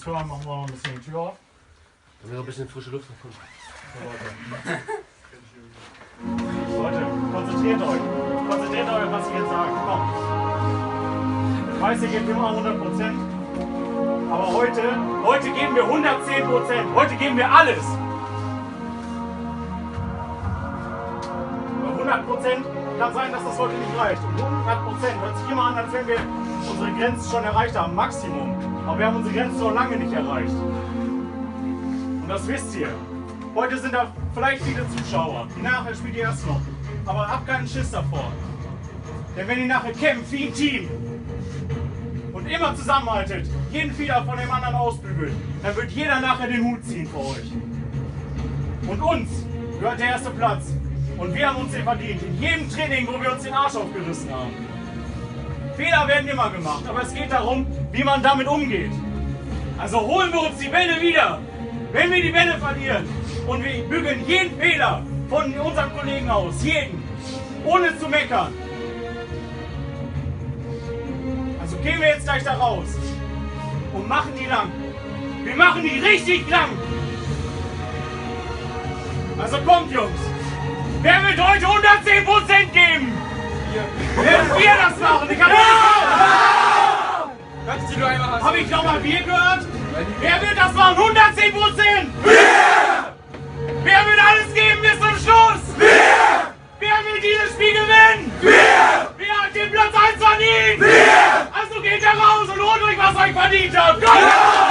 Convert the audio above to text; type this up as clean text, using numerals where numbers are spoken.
hören, machen wir noch ein bisschen die Tür auf. Damit wir noch ein bisschen frische Luft bekommen. Leute, konzentriert euch. Konzentriert euch, was ich jetzt sage. Komm. Ich weiß, ihr gebt immer 100%. Aber heute geben wir 110%. Heute geben wir alles. Bei 100% kann sein, dass das heute nicht reicht. Und 100% hört sich immer an, als wenn wir unsere Grenzen schon erreicht haben. Maximum. Aber wir haben unsere Grenzen noch lange nicht erreicht. Und das wisst ihr. Heute sind da vielleicht viele Zuschauer. Nachher spielt ihr erst noch. Aber habt keinen Schiss davor. Denn wenn ihr nachher kämpft wie ein Team und immer zusammenhaltet, jeden Fehler von dem anderen ausbügelt, dann wird jeder nachher den Hut ziehen für euch. Und uns gehört der erste Platz. Und wir haben uns den verdient. In jedem Training, wo wir uns den Arsch aufgerissen haben. Fehler werden immer gemacht, aber es geht darum, wie man damit umgeht. Also holen wir uns die Bälle wieder. Wenn wir die Bälle verlieren und wir bügeln jeden Fehler von unseren Kollegen aus, jeden, ohne zu meckern. Also gehen wir jetzt gleich da raus und machen die lang. Wir machen die richtig lang. Also kommt, Jungs. Wer wird heute 110% geben? Werden wir das machen? Ich habe ich nochmal wir gehört? Wer wird das machen? 110%! Wir! Wer wird alles geben bis zum Schluss? Wir! Wer will dieses Spiel gewinnen? Wir! Wer hat den Platz 1 verdient? Wir! Also geht da raus und holt euch, was euch verdient habt! Komm!